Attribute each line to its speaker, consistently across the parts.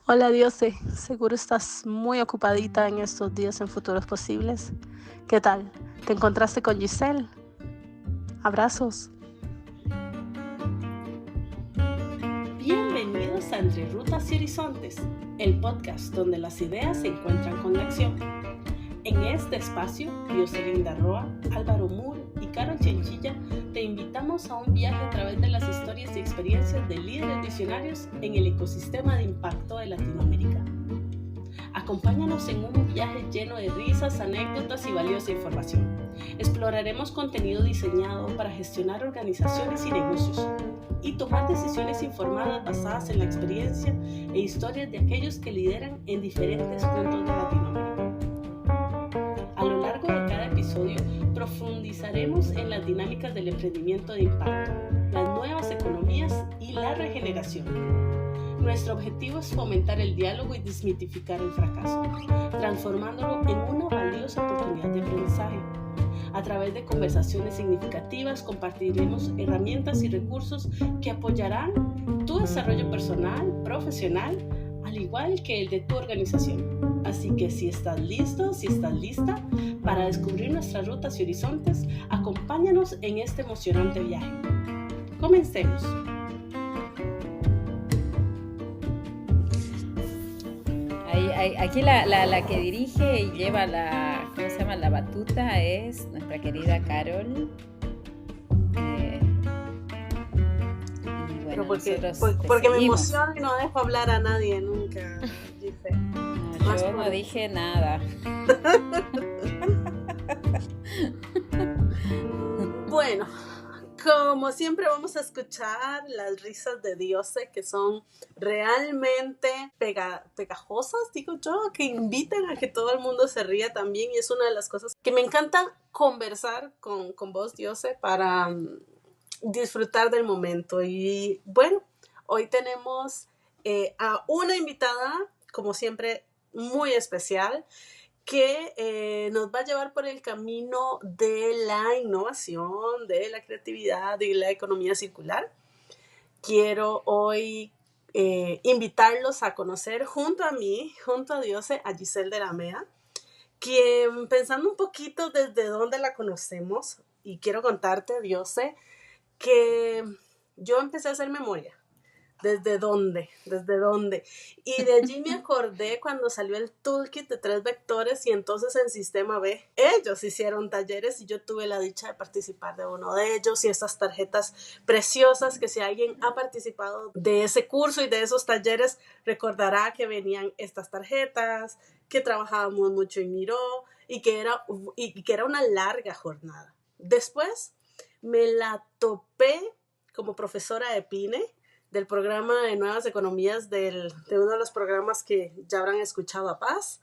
Speaker 1: Hola Diose, seguro estás muy ocupadita en estos días en futuros posibles. ¿Qué tal? ¿Te encontraste con Giselle? Abrazos.
Speaker 2: Bienvenidos a Entre Rutas y Horizontes, el podcast donde las ideas se encuentran con la acción. En este espacio, Dioselinda Roa, Álvaro Moore y Carol Chinchilla te invitamos a un viaje a través de las historias y experiencias de líderes visionarios en el ecosistema de impacto de Latinoamérica. Acompáñanos en un viaje lleno de risas, anécdotas y valiosa información. Exploraremos contenido diseñado para gestionar organizaciones y negocios y tomar decisiones informadas basadas en la experiencia e historias de aquellos que lideran en diferentes puntos de Latinoamérica. A lo largo de cada episodio profundizaremos en las dinámicas del emprendimiento de impacto, las nuevas economías y la regeneración. Nuestro objetivo es fomentar el diálogo y desmitificar el fracaso, transformándolo en una valiosa oportunidad de aprendizaje. A través de conversaciones significativas compartiremos herramientas y recursos que apoyarán tu desarrollo personal, profesional, al igual que el de tu organización. Así que si estás listo, si estás lista para descubrir nuestras rutas y horizontes, acompáñanos en este emocionante viaje. Comencemos.
Speaker 3: Aquí la que dirige y lleva ¿cómo se llama? La batuta es nuestra querida Carol.
Speaker 2: Pero porque me
Speaker 3: seguimos.
Speaker 2: emociono y no dejo hablar a nadie nunca, Giselle.
Speaker 3: No, yo no dije nada.
Speaker 2: Bueno, como siempre vamos a escuchar las risas de Diose, que son realmente pegajosas, digo yo, que invitan a que todo el mundo se ría también, y es una de las cosas que me encanta conversar con vos, Diose, para disfrutar del momento. Y bueno, hoy tenemos a una invitada, como siempre, muy especial, que nos va a llevar por el camino de la innovación, de la creatividad y la economía circular. Quiero hoy invitarlos a conocer junto a mí, junto a Diose, a Giselle de la Mea, quien, pensando un poquito desde dónde la conocemos, y quiero contarte, Diose, que yo empecé a hacer memoria. ¿Desde dónde? Y de allí me acordé cuando salió el toolkit de 3 vectores, y entonces en Sistema B ellos hicieron talleres y yo tuve la dicha de participar de uno de ellos, y estas tarjetas preciosas que, si alguien ha participado de ese curso y de esos talleres, recordará que venían estas tarjetas, que trabajábamos mucho en Miro y que era una larga jornada. Después me la topé como profesora de PINE, del programa de Nuevas Economías, de uno de los programas que ya habrán escuchado, a Paz.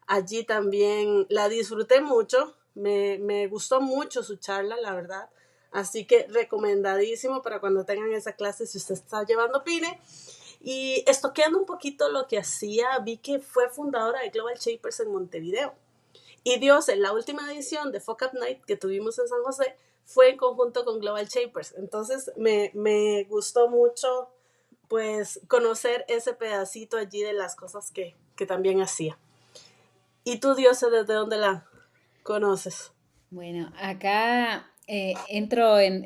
Speaker 2: Allí también la disfruté mucho, me gustó mucho su charla, la verdad. Así que recomendadísimo para cuando tengan esa clase, si usted está llevando PINE. Y estoqueando un poquito lo que hacía, vi que fue fundadora de Global Shapers en Montevideo. Y Dios, en la última edición de Fuck Up Night que tuvimos en San José, fue en conjunto con Global Shapers. Entonces me gustó mucho, pues, conocer ese pedacito allí de las cosas que también hacía. ¿Y tú, Dios, desde dónde la conoces?
Speaker 3: Bueno, acá entro en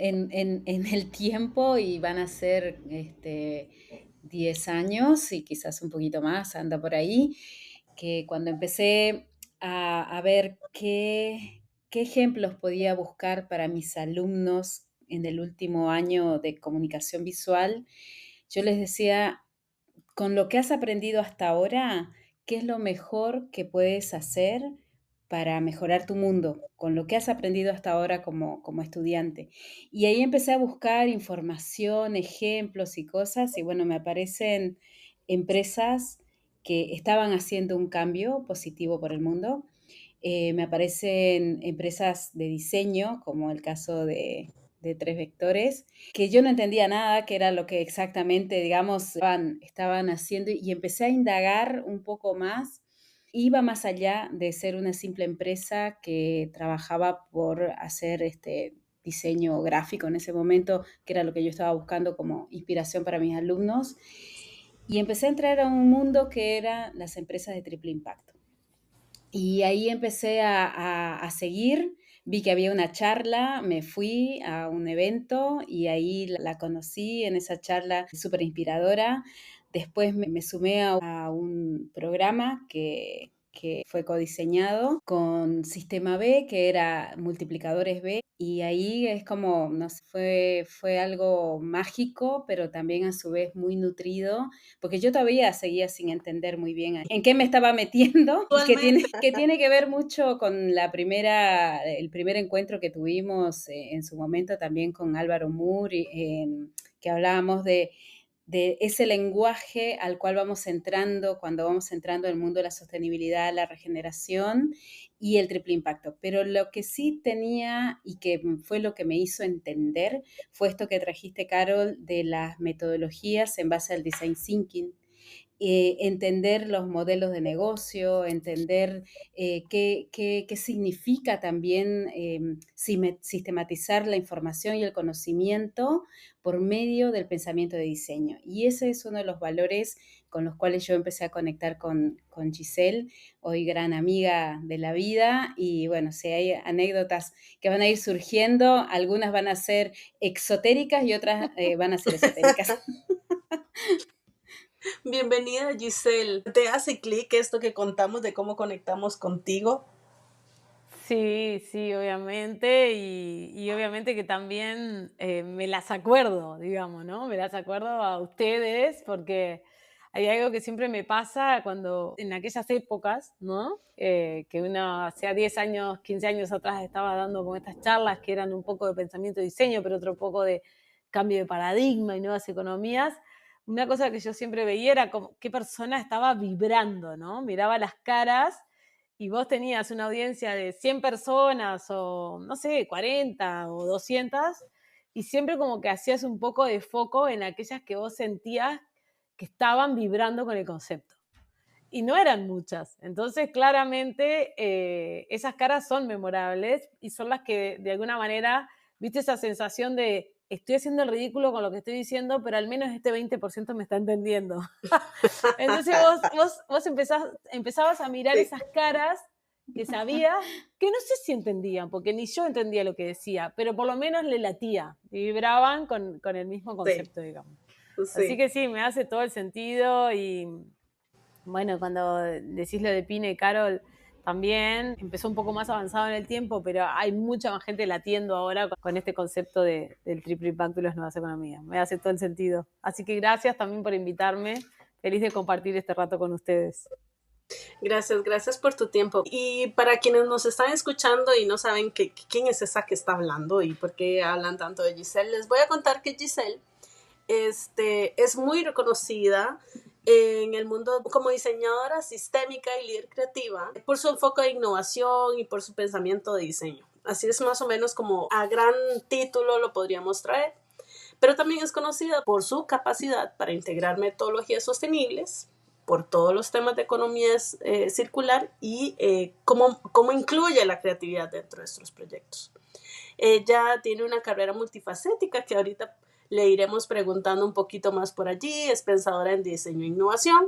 Speaker 3: el tiempo y van a ser 10 años y quizás un poquito más, anda por ahí, que cuando empecé a ver qué ejemplos podía buscar para mis alumnos en el último año de comunicación visual, yo les decía, con lo que has aprendido hasta ahora, ¿qué es lo mejor que puedes hacer para mejorar tu mundo? Con lo que has aprendido hasta ahora como estudiante. Y ahí empecé a buscar información, ejemplos y cosas, y bueno, me aparecen empresas que estaban haciendo un cambio positivo por el mundo. Me aparecen empresas de diseño, como el caso de 3 vectores, que yo no entendía nada, que era lo que exactamente, digamos, estaban haciendo, y empecé a indagar un poco más. Iba más allá de ser una simple empresa que trabajaba por hacer diseño gráfico en ese momento, que era lo que yo estaba buscando como inspiración para mis alumnos. y empecé a entrar a un mundo que eran las empresas de triple impacto. Y ahí empecé a seguir, vi que había una charla, me fui a un evento y ahí la conocí en esa charla súper inspiradora. Después me sumé a un programa que fue codiseñado con Sistema B, que era multiplicadores B, y ahí es como, no sé, fue algo mágico, pero también a su vez muy nutrido, porque yo todavía seguía sin entender muy bien en qué me estaba metiendo y
Speaker 2: Actualmente.
Speaker 3: que tiene que ver mucho con el primer encuentro que tuvimos en su momento también con Álvaro Moore, que hablábamos de ese lenguaje al cual vamos entrando cuando vamos entrando en el mundo de la sostenibilidad, la regeneración y el triple impacto. Pero lo que sí tenía y que fue lo que me hizo entender fue esto que trajiste, Carol, de las metodologías en base al design thinking, entender los modelos de negocio, entender qué significa también sistematizar la información y el conocimiento por medio del pensamiento de diseño. Y ese es uno de los valores con los cuales yo empecé a conectar con Giselle, hoy gran amiga de la vida. Y bueno, si hay anécdotas que van a ir surgiendo, algunas van a ser exotéricas y otras van a ser esotéricas.
Speaker 2: Bienvenida, Giselle. ¿Te hace clic esto que contamos de cómo conectamos contigo?
Speaker 4: Sí, sí, obviamente, y obviamente que también me las acuerdo, digamos, ¿no? Me las acuerdo a ustedes porque hay algo que siempre me pasa cuando en aquellas épocas, ¿no? Que uno hacía 10 años, 15 años atrás estaba dando con estas charlas que eran un poco de pensamiento y diseño, pero otro poco de cambio de paradigma y nuevas economías. Una cosa que yo siempre veía era como qué persona estaba vibrando, ¿no? Miraba las caras y vos tenías una audiencia de 100 personas o, no sé, 40 o 200, y siempre como que hacías un poco de foco en aquellas que vos sentías que estaban vibrando con el concepto. Y no eran muchas. Entonces, claramente, esas caras son memorables y son las que, de alguna manera, viste esa sensación de estoy haciendo el ridículo con lo que estoy diciendo, pero al menos este 20% me está entendiendo. Entonces vos empezabas a mirar
Speaker 2: Sí,
Speaker 4: esas caras que sabías que no sé si entendían, porque ni yo entendía lo que decía, pero por lo menos le latía, vibraban con el mismo
Speaker 2: sí,
Speaker 4: concepto, digamos. Así
Speaker 2: sí.
Speaker 4: que sí, me hace todo el sentido y bueno, cuando decís lo de Pine y Carol, también empezó un poco más avanzado en el tiempo, pero hay mucha más gente latiendo ahora con este concepto del triple impacto y las nuevas economías. Me hace todo el sentido. Así que gracias también por invitarme. Feliz de compartir este rato con ustedes.
Speaker 2: Gracias, gracias por tu tiempo. Y para quienes nos están escuchando y no saben quién es esa que está hablando y por qué hablan tanto de Giselle, les voy a contar que Giselle es muy reconocida en el mundo como diseñadora sistémica y líder creativa por su enfoque de innovación y por su pensamiento de diseño. Así es más o menos como a gran título lo podríamos traer. Pero también es conocida por su capacidad para integrar metodologías sostenibles, por todos los temas de economía circular y cómo incluye la creatividad dentro de estos proyectos. Ella tiene una carrera multifacética que ahorita le iremos preguntando un poquito más por allí. Es pensadora en diseño e innovación.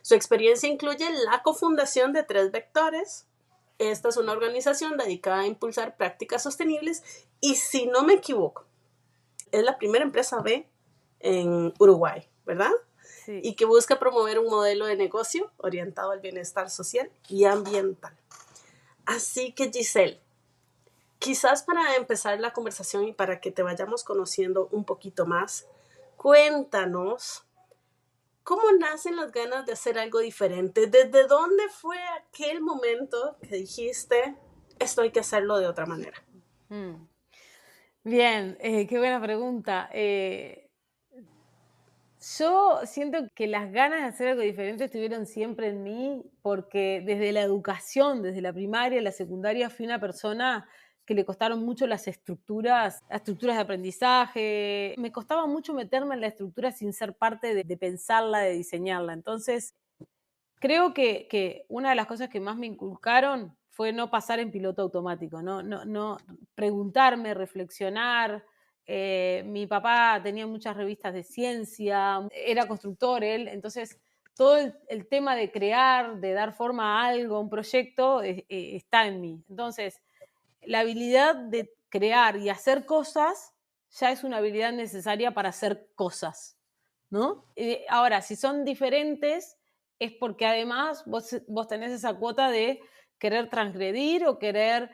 Speaker 2: Su experiencia incluye la cofundación de 3 Vectores. Esta es una organización dedicada a impulsar prácticas sostenibles y, si no me equivoco, es la primera empresa B en Uruguay, ¿verdad?
Speaker 4: Sí.
Speaker 2: Y que busca promover un modelo de negocio orientado al bienestar social y ambiental. Así que, Giselle, quizás para empezar la conversación y para que te vayamos conociendo un poquito más, cuéntanos cómo nacen las ganas de hacer algo diferente. ¿Desde dónde fue aquel momento que dijiste, esto hay que hacerlo de otra manera?
Speaker 4: Mm. Bien, qué buena pregunta. Yo siento que las ganas de hacer algo diferente estuvieron siempre en mí, porque desde la educación, desde la primaria, la secundaria, fui una persona que le costaron mucho las estructuras de aprendizaje. Me costaba mucho meterme en la estructura sin ser parte de pensarla, de diseñarla. Entonces, creo que una de las cosas que más me inculcaron fue no pasar en piloto automático, no preguntarme, reflexionar, mi papá tenía muchas revistas de ciencia, era constructor él, entonces todo el tema de crear, de dar forma a algo, un proyecto, está en mí. Entonces, la habilidad de crear y hacer cosas ya es una habilidad necesaria para hacer cosas, ¿no? Ahora, si son diferentes, es porque además vos tenés esa cuota de querer transgredir o querer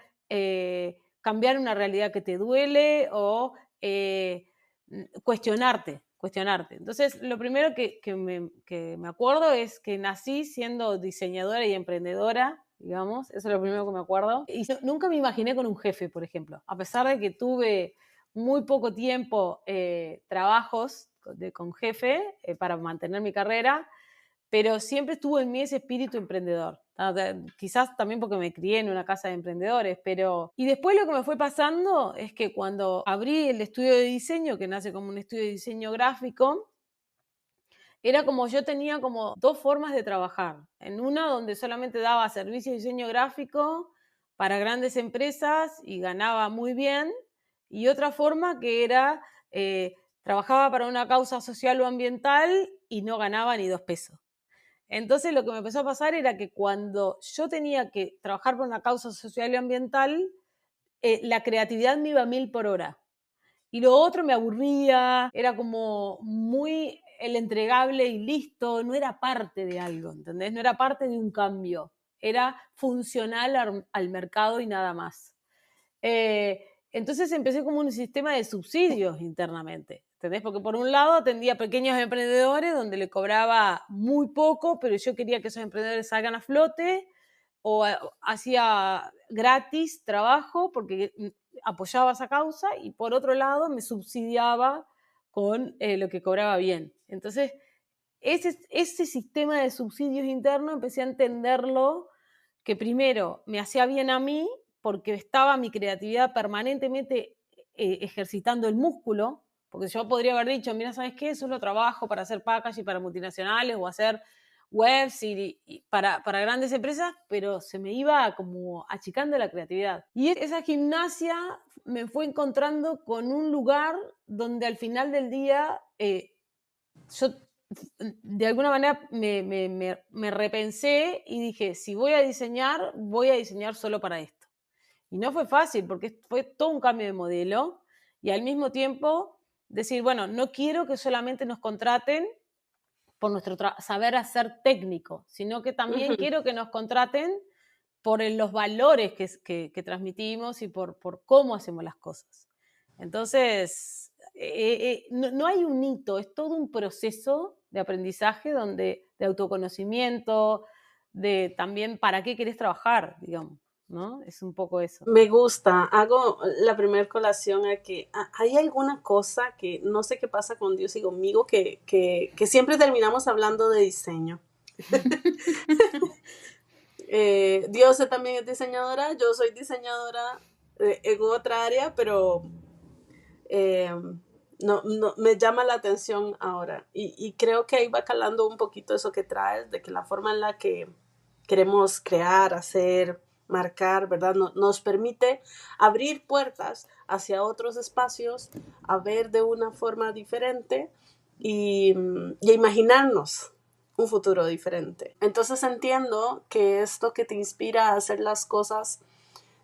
Speaker 4: cambiar una realidad que te duele o cuestionarte. Entonces, lo primero que me acuerdo es que nací siendo diseñadora y emprendedora, digamos, eso es lo primero que me acuerdo. Y nunca me imaginé con un jefe, por ejemplo, a pesar de que tuve muy poco tiempo trabajos con jefe para mantener mi carrera, pero siempre estuvo en mí ese espíritu emprendedor. Quizás también porque me crié en una casa de emprendedores, pero... Y después lo que me fue pasando es que cuando abrí el estudio de diseño, que nace como un estudio de diseño gráfico, era como yo tenía como dos formas de trabajar. En una donde solamente daba servicio de diseño gráfico para grandes empresas y ganaba muy bien, y otra forma que era trabajaba para una causa social o ambiental y no ganaba ni 2 pesos. Entonces lo que me empezó a pasar era que cuando yo tenía que trabajar por una causa social y ambiental, la creatividad me iba a 1000 por hora. Y lo otro me aburría, era como muy el entregable y listo, no era parte de algo, ¿entendés? No era parte de un cambio, era funcional al mercado y nada más. Entonces empecé como un sistema de subsidios internamente, ¿entendés? Porque por un lado atendía a pequeños emprendedores donde le cobraba muy poco, pero yo quería que esos emprendedores salgan a flote, o hacía gratis trabajo porque apoyaba esa causa, y por otro lado me subsidiaba con lo que cobraba bien. Entonces, ese sistema de subsidios internos empecé a entenderlo, que primero me hacía bien a mí porque estaba mi creatividad permanentemente ejercitando el músculo, porque yo podría haber dicho, mira, ¿sabes qué? Solo trabajo para hacer packaging para multinacionales o hacer webs y para grandes empresas, pero se me iba como achicando la creatividad. Y esa gimnasia me fue encontrando con un lugar donde al final del día yo de alguna manera me repensé y dije, si voy a diseñar solo para esto. Y no fue fácil porque fue todo un cambio de modelo y al mismo tiempo decir, bueno, no quiero que solamente nos contraten por nuestro saber hacer técnico, sino que también quiero que nos contraten por los valores que transmitimos y por cómo hacemos las cosas. Entonces, no hay un hito, es todo un proceso de aprendizaje de autoconocimiento, de también para qué querés trabajar, digamos, ¿no? Es un poco eso.
Speaker 2: Me gusta. Hago la primera colación a que hay alguna cosa que no sé qué pasa con Dios y conmigo que siempre terminamos hablando de diseño. Dios también es diseñadora, yo soy diseñadora en otra área, pero no, me llama la atención ahora. Y creo que ahí va calando un poquito eso que traes, de que la forma en la que queremos crear, hacer, marcar, ¿verdad? Nos permite abrir puertas hacia otros espacios, a ver de una forma diferente y a imaginarnos un futuro diferente. Entonces entiendo que esto que te inspira a hacer las cosas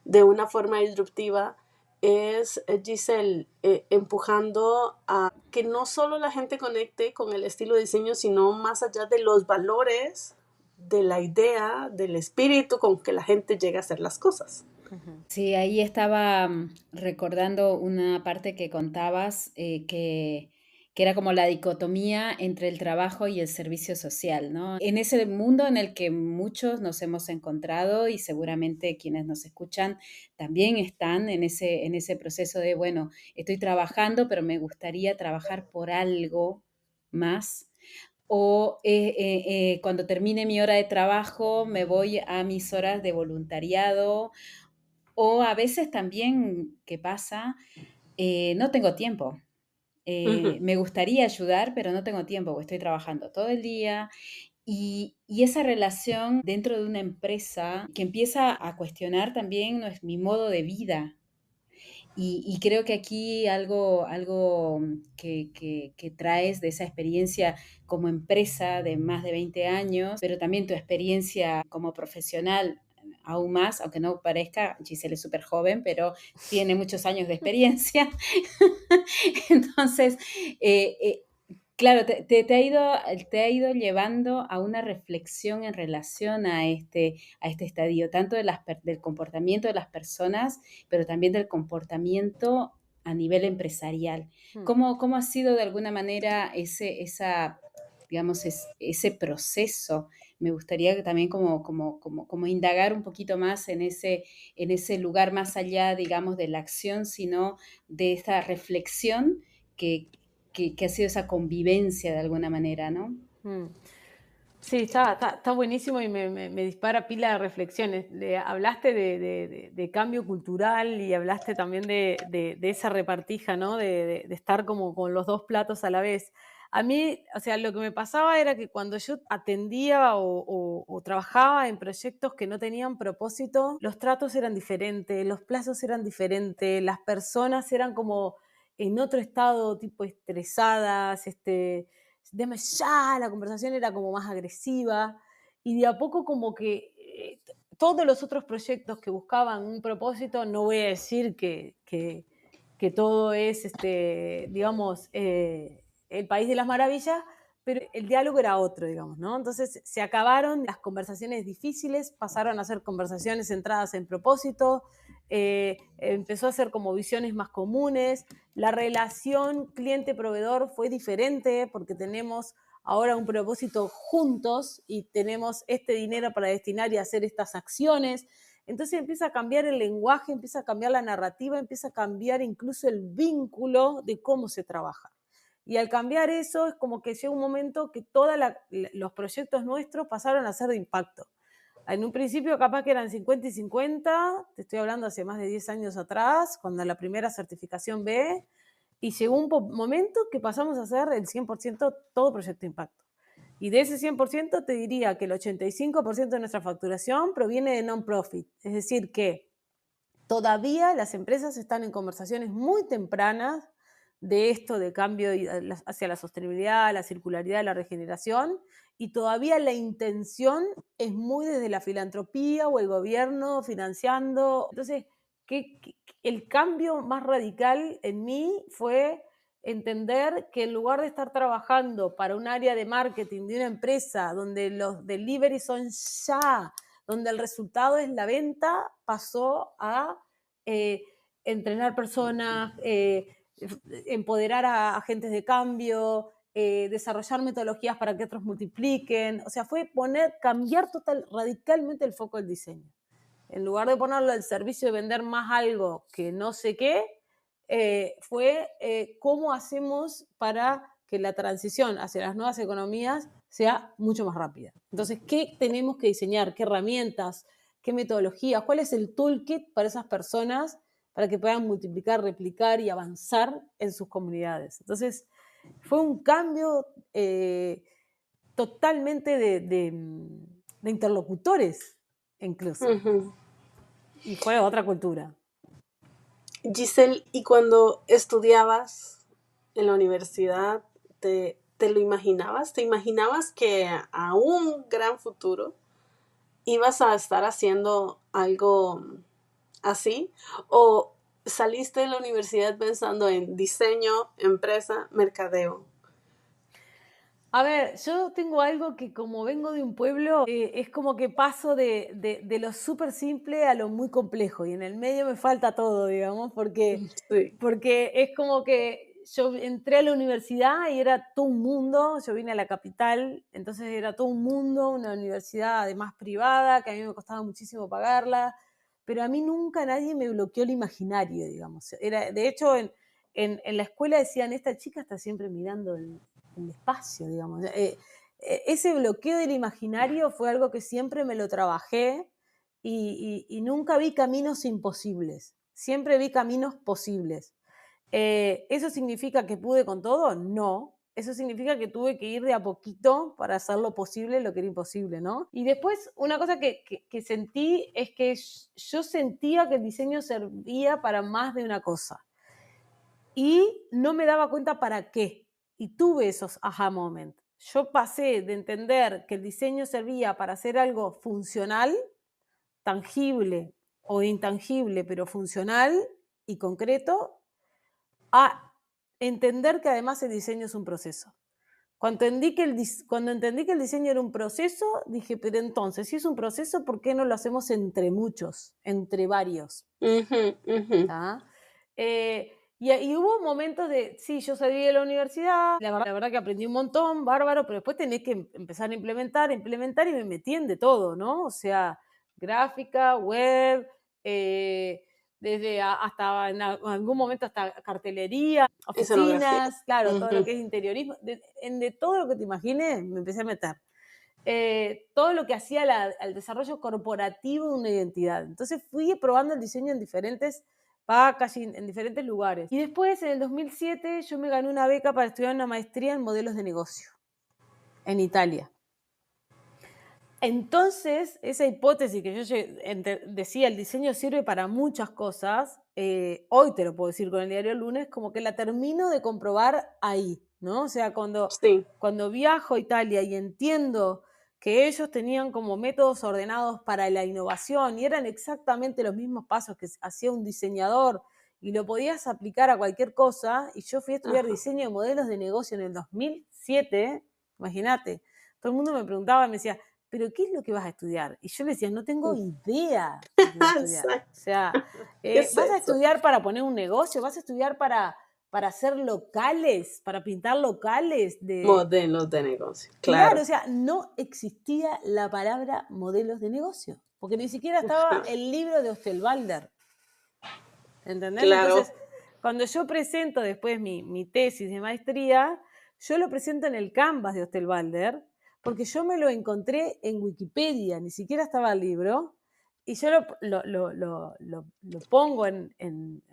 Speaker 2: de una forma disruptiva es, Giselle, empujando a que no solo la gente conecte con el estilo de diseño, sino más allá de los valores, de la idea, del espíritu con que la gente llega a hacer las cosas.
Speaker 3: Sí, ahí estaba recordando una parte que contabas, que era como la dicotomía entre el trabajo y el servicio social, ¿no? En ese mundo en el que muchos nos hemos encontrado y seguramente quienes nos escuchan también están en ese proceso de, bueno, estoy trabajando, pero me gustaría trabajar por algo más. O cuando termine mi hora de trabajo me voy a mis horas de voluntariado, o a veces también, ¿qué pasa? No tengo tiempo. Me gustaría ayudar, pero no tengo tiempo, porque estoy trabajando todo el día. Y esa relación dentro de una empresa que empieza a cuestionar también mi modo de vida. Y creo que aquí algo que traes de esa experiencia como empresa de más de 20 años, pero también tu experiencia como profesional aún más, aunque no parezca, Giselle es súper joven, pero tiene muchos años de experiencia. Entonces, claro, te ha ido llevando a una reflexión en relación a este estadio, tanto del comportamiento de las personas, pero también del comportamiento a nivel empresarial.
Speaker 4: Mm.
Speaker 3: ¿Cómo ha sido de alguna manera digamos, ese proceso? Me gustaría que también como indagar un poquito más en ese lugar más allá, digamos, de la acción, sino de esta reflexión que, que ha sido esa convivencia de alguna manera, ¿no?
Speaker 4: Mm. Sí, está buenísimo y me dispara pila de reflexiones. Hablaste de cambio cultural y hablaste también de esa repartija, ¿no? De estar como con los dos platos a la vez. A mí, o sea, lo que me pasaba era que cuando yo atendía o trabajaba en proyectos que no tenían propósito, los tratos eran diferentes, los plazos eran diferentes, las personas eran como en otro estado, tipo estresadas, deme ya, la conversación era como más agresiva y de a poco como que todos los otros proyectos que buscaban un propósito, no voy a decir que todo es, digamos, el país de las maravillas, pero el diálogo era otro, digamos, ¿no? Entonces se acabaron las conversaciones difíciles, pasaron a ser conversaciones centradas en propósito, empezó a ser como visiones más comunes, la relación cliente-proveedor fue diferente porque tenemos ahora un propósito juntos y tenemos este dinero para destinar y hacer estas acciones. Entonces empieza a cambiar el lenguaje, empieza a cambiar la narrativa, empieza a cambiar incluso el vínculo de cómo se trabaja. Y al cambiar eso es como que llega un momento que todos los proyectos nuestros pasaron a ser de impacto. En un principio capaz que eran 50 y 50, te estoy hablando hace más de 10 años atrás, cuando la primera certificación B, y llegó un momento que pasamos a hacer el 100% todo proyecto de impacto. Y de ese 100% te diría que el 85% de nuestra facturación proviene de non-profit, es decir, que todavía las empresas están en conversaciones muy tempranas de esto de cambio hacia la sostenibilidad, la circularidad, la regeneración, y todavía la intención es muy desde la filantropía o el gobierno financiando. Entonces, el cambio más radical en mí fue entender que en lugar de estar trabajando para un área de marketing de una empresa donde los deliveries son ya, donde el resultado es la venta, pasó a eh, entrenar personas, empoderar a agentes de cambio, desarrollar metodologías para que otros multipliquen. O sea, fue cambiar radicalmente el foco del diseño. En lugar de ponerlo al servicio de vender más algo que no sé qué, fue cómo hacemos para que la transición hacia las nuevas economías sea mucho más rápida. Entonces, ¿qué tenemos que diseñar? ¿Qué herramientas? ¿Qué metodologías? ¿Cuál es el toolkit para esas personas para que puedan multiplicar, replicar y avanzar en sus comunidades? Entonces, fue un cambio totalmente de interlocutores, incluso.
Speaker 2: Ujú.
Speaker 4: Y fue otra cultura.
Speaker 2: Giselle, ¿y cuando estudiabas en la universidad, te lo imaginabas? ¿Te imaginabas que a un gran futuro ibas a estar haciendo algo así? ¿O saliste de la universidad pensando en diseño, empresa, mercadeo?
Speaker 4: A ver, yo tengo algo que como vengo de un pueblo, es como que paso de lo súper simple a lo muy complejo y en el medio me falta todo, digamos,
Speaker 2: Sí.
Speaker 4: porque es como que yo entré a la universidad y era todo un mundo, yo vine a la capital, entonces era todo un mundo, una universidad además privada, que a mí me costaba muchísimo pagarla, pero a mí nunca nadie me bloqueó el imaginario, digamos. De hecho, en la escuela decían, esta chica está siempre mirando el espacio, digamos. Ese bloqueo del imaginario fue algo que siempre me lo trabajé y nunca vi caminos imposibles, siempre vi caminos posibles. ¿Eso significa que pude con todo? No, eso significa que tuve que ir de a poquito para hacer lo posible, lo que era imposible, ¿no? Y después, una cosa que sentí es que yo sentía que el diseño servía para más de una cosa. Y no me daba cuenta para qué. Y tuve esos aha moments. Yo pasé de entender que el diseño servía para hacer algo funcional, tangible o intangible, pero funcional y concreto, a entender que además el diseño es un proceso. Cuando entendí que el diseño era un proceso, dije, pero entonces, si es un proceso, ¿por qué no lo hacemos entre muchos, entre varios? Y hubo momentos de, sí, yo salí de la universidad, la verdad que aprendí un montón, bárbaro, pero después tenés que empezar a implementar y me metí en de todo, ¿no? O sea, gráfica, web, desde hasta en algún momento hasta cartelería, oficinas, claro, todo lo que es interiorismo, de todo lo que te imagines me empecé a meter. Todo lo que hacía al desarrollo corporativo de una identidad. Entonces fui probando el diseño en diferentes packaging, en diferentes lugares. Y después, en el 2007, yo me gané una beca para estudiar una maestría en modelos de negocio en Italia. Entonces, esa hipótesis que yo decía, el diseño sirve para muchas cosas, hoy te lo puedo decir con el diario Lunes, como que la termino de comprobar ahí, ¿no? O sea, cuando viajo a Italia y entiendo que ellos tenían como métodos ordenados para la innovación y eran exactamente los mismos pasos que hacía un diseñador y lo podías aplicar a cualquier cosa, y yo fui a estudiar diseño de modelos de negocio en el 2007, imagínate, todo el mundo me preguntaba, me decía, ¿pero qué es lo que vas a estudiar? Y yo le decía, no tengo idea de qué vas a estudiar. O sea, ¿vas a estudiar para poner un negocio? ¿Vas a estudiar para hacer locales, para pintar locales?
Speaker 2: Modelos de negocio,
Speaker 4: claro. O sea, no existía la palabra modelos de negocio, porque ni siquiera estaba el libro de Osterwalder. ¿Entendés? Claro. Entonces, cuando yo presento después mi tesis de maestría, yo lo presento en el Canvas de Osterwalder, porque yo me lo encontré en Wikipedia, ni siquiera estaba el libro, y yo lo pongo en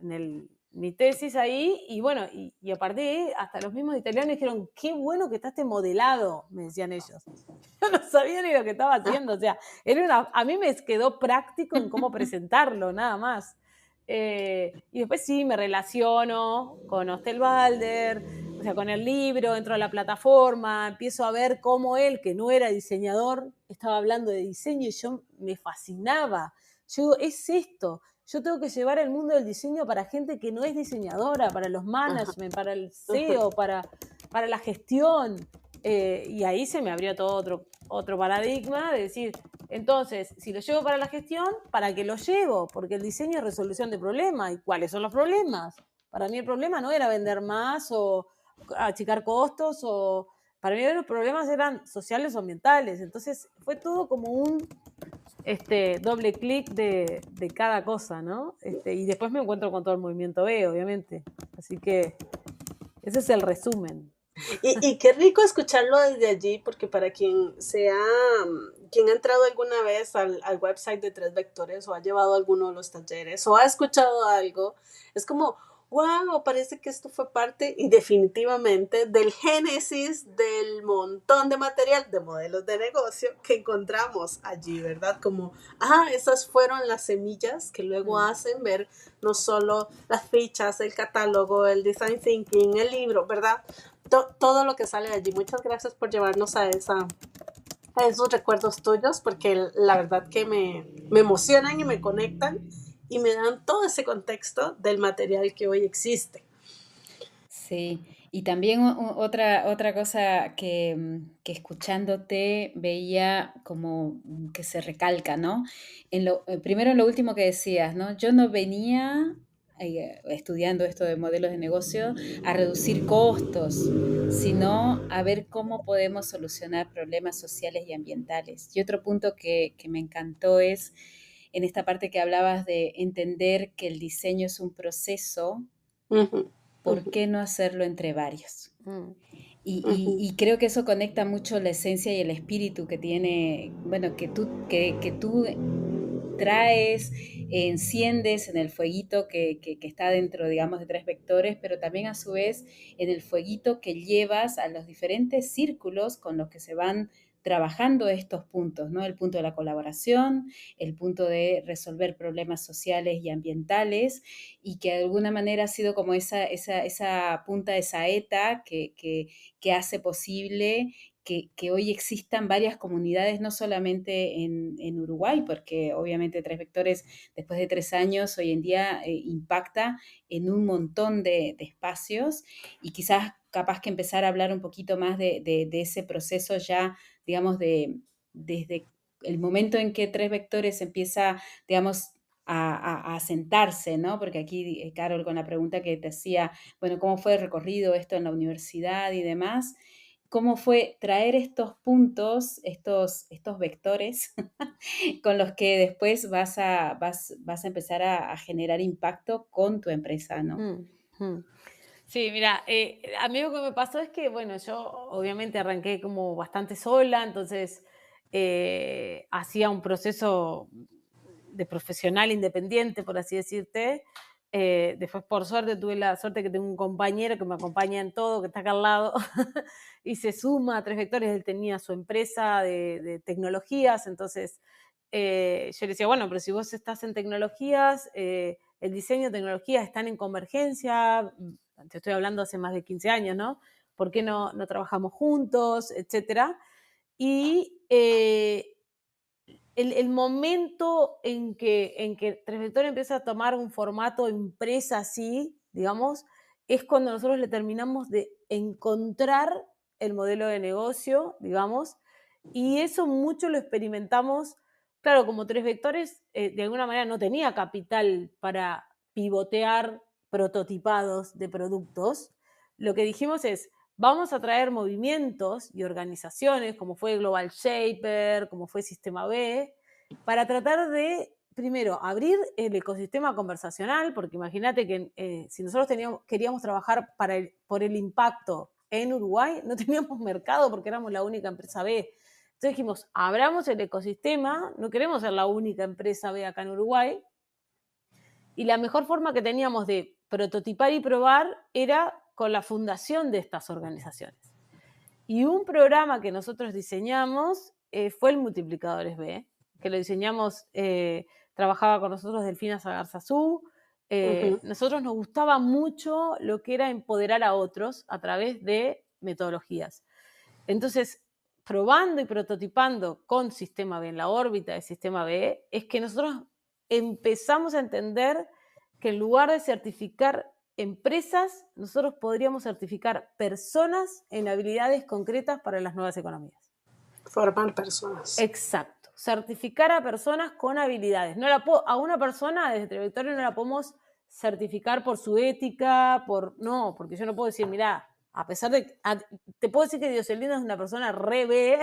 Speaker 4: mi tesis ahí, y bueno, y a partir de ahí, hasta los mismos italianos dijeron, qué bueno que está este modelado, me decían ellos. Yo no sabía ni lo que estaba haciendo, o sea, a mí me quedó práctico en cómo presentarlo, nada más. Y después sí, me relaciono con Osterwalder, o sea, con el libro, entro a la plataforma, empiezo a ver cómo él, que no era diseñador, estaba hablando de diseño y yo me fascinaba. Yo digo, es esto, yo tengo que llevar el mundo del diseño para gente que no es diseñadora, para los management, para el SEO, para la gestión. Y ahí se me abrió todo otro paradigma de decir, entonces, si lo llevo para la gestión, ¿para qué lo llevo? Porque el diseño es resolución de problemas. ¿Y cuáles son los problemas? Para mí el problema no era vender más o achicar costos, para mí los problemas eran sociales o ambientales. Entonces fue todo como un doble clic de cada cosa, ¿no? Y después me encuentro con todo el movimiento B, obviamente. Así que ese es el resumen.
Speaker 2: Y qué rico escucharlo desde allí, porque para quien ha entrado alguna vez al website de Tres Vectores o ha llevado alguno de los talleres o ha escuchado algo, es como, wow, parece que esto fue parte y definitivamente del génesis del montón de material de modelos de negocio que encontramos allí, ¿verdad? Como, esas fueron las semillas que luego hacen ver no solo las fichas, el catálogo, el design thinking, el libro, ¿verdad? Todo lo que sale de allí. Muchas gracias por llevarnos a esos recuerdos tuyos, porque la verdad que me emocionan y me conectan y me dan todo ese contexto del material que hoy existe.
Speaker 3: Sí, y también otra cosa que escuchándote veía como que se recalca, ¿no? Primero en lo último que decías, ¿no? Yo no venía estudiando esto de modelos de negocio a reducir costos, sino a ver cómo podemos solucionar problemas sociales y ambientales. Y otro punto que me encantó es en esta parte que hablabas de entender que el diseño es un proceso. ¿Por qué no hacerlo entre varios? Y creo que eso conecta mucho la esencia y el espíritu que tiene, bueno, que tú traes, enciendes en el fueguito que está dentro, digamos, de 3 vectores, pero también a su vez en el fueguito que llevas a los diferentes círculos con los que se van trabajando estos puntos, ¿no? El punto de la colaboración, el punto de resolver problemas sociales y ambientales, y que de alguna manera ha sido como esa punta de saeta que hace posible que hoy existan varias comunidades, no solamente en Uruguay, porque obviamente 3 Vectores, después de 3 años, hoy en día impacta en un montón de espacios, y quizás capaz que empezar a hablar un poquito más de ese proceso ya, digamos, desde el momento en que 3 Vectores empieza, digamos, a sentarse, ¿no? Porque aquí, Carol, con la pregunta que te hacía, bueno, ¿cómo fue el recorrido esto en la universidad y demás? ¿Cómo fue traer estos puntos, estos vectores, con los que después vas a empezar a generar impacto con tu empresa, ¿no?
Speaker 4: Sí, mira, a mí lo que me pasó es que, bueno, yo obviamente arranqué como bastante sola, entonces hacía un proceso de profesional independiente, por así decirte. Después, por suerte, tuve la suerte que tengo un compañero que me acompaña en todo, que está acá al lado, y se suma a 3 Vectores. Él tenía su empresa de tecnologías, entonces yo le decía, bueno, pero si vos estás en tecnologías, el diseño de tecnologías están en convergencia, te estoy hablando hace más de 15 años, ¿no? ¿Por qué no trabajamos juntos, etcétera? Y el momento en que 3 Vectores empieza a tomar un formato empresa así, digamos, es cuando nosotros le terminamos de encontrar el modelo de negocio, digamos, y eso mucho lo experimentamos. Claro, como 3 Vectores, de alguna manera no tenía capital para pivotear prototipados de productos. Lo que dijimos es, vamos a traer movimientos y organizaciones, como fue Global Shaper, como fue Sistema B, para tratar de, primero, abrir el ecosistema conversacional, porque imagínate que si nosotros queríamos trabajar por el impacto en Uruguay, no teníamos mercado porque éramos la única empresa B. Entonces dijimos, abramos el ecosistema, no queremos ser la única empresa B acá en Uruguay, y la mejor forma que teníamos de prototipar y probar era con la fundación de estas organizaciones. Y un programa que nosotros diseñamos fue el Multiplicadores B, que lo diseñamos, trabajaba con nosotros Delfina Sagarzazú. Nosotros nos gustaba mucho lo que era empoderar a otros a través de metodologías. Entonces, probando y prototipando con Sistema B, en la órbita de Sistema B, es que nosotros empezamos a entender que en lugar de certificar empresas, nosotros podríamos certificar personas en habilidades concretas para las nuevas economías.
Speaker 2: Formar personas.
Speaker 4: Exacto. Certificar a personas con habilidades. A una persona desde 3 Vectores no la podemos certificar por su ética, no, porque yo no puedo decir, mirá, a pesar de... te puedo decir que Dioselina es una persona re B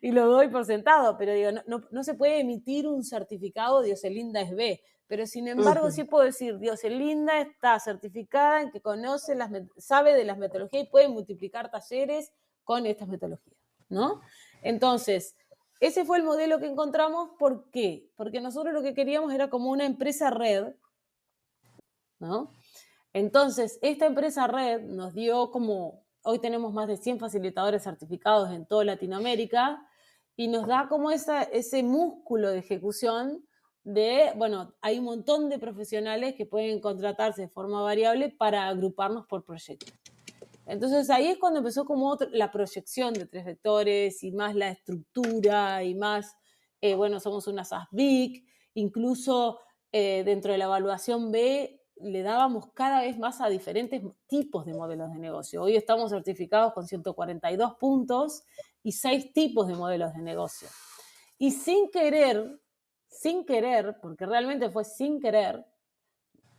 Speaker 4: y lo doy por sentado, pero digo, no se puede emitir un certificado Dioselinda es B. Pero sin embargo sí puedo decir, Dioselinda está certificada en que sabe de las metodologías y puede multiplicar talleres con estas metodologías, ¿no? Entonces, ese fue el modelo que encontramos. ¿Por qué? Porque nosotros lo que queríamos era como una empresa red, ¿no? Entonces, esta empresa red nos dio hoy tenemos más de 100 facilitadores certificados en toda Latinoamérica, y nos da como ese músculo de ejecución hay un montón de profesionales que pueden contratarse de forma variable para agruparnos por proyectos. Entonces ahí es cuando empezó como la proyección de 3 Vectores y más la estructura y más, somos una SASBIC, incluso dentro de la evaluación B le dábamos cada vez más a diferentes tipos de modelos de negocio. Hoy estamos certificados con 142 puntos y 6 tipos de modelos de negocio. Y sin querer, porque realmente fue sin querer,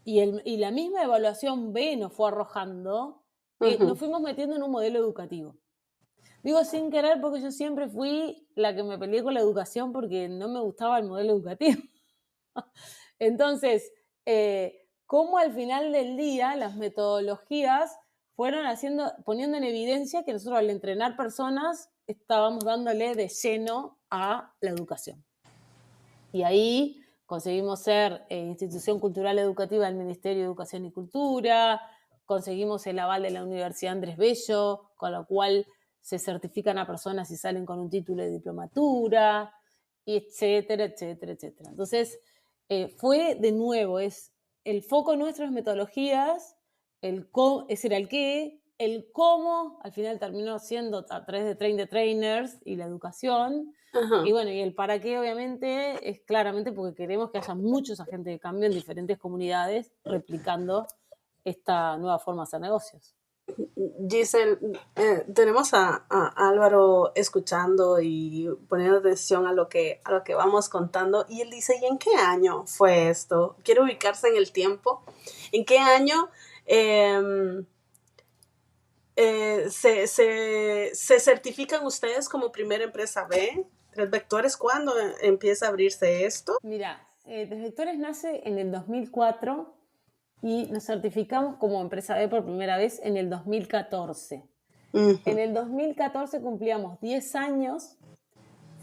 Speaker 4: y la misma evaluación B nos fue arrojando, nos fuimos metiendo en un modelo educativo. Digo sin querer porque yo siempre fui la que me peleé con la educación porque no me gustaba el modelo educativo. Entonces, cómo al final del día las metodologías fueron poniendo en evidencia que nosotros al entrenar personas estábamos dándole de lleno a la educación. Y ahí conseguimos ser institución cultural educativa del Ministerio de Educación y Cultura, conseguimos el aval de la Universidad Andrés Bello, con lo cual se certifican a personas y salen con un título de diplomatura, etcétera, etcétera, etcétera. Entonces, fue de nuevo, el foco nuestro es metodologías, ese era el qué, el cómo, al final terminó siendo a través de Train the Trainers y la educación.
Speaker 2: Ajá.
Speaker 4: Y bueno, y el para qué obviamente es claramente porque queremos que haya muchos agentes de cambio en diferentes comunidades replicando esta nueva forma de hacer negocios.
Speaker 2: Giselle, tenemos a Álvaro escuchando y poniendo atención a lo que vamos contando, y él dice, ¿y en qué año fue esto? Quiero ubicarse en el tiempo. ¿En qué año se certifican ustedes como primera empresa B? Tres Vectores, ¿cuándo empieza a abrirse esto?
Speaker 4: Mira, Tres Vectores nace en el 2004 y nos certificamos como empresa B por primera vez en el 2014. En el 2014 cumplíamos 10 años,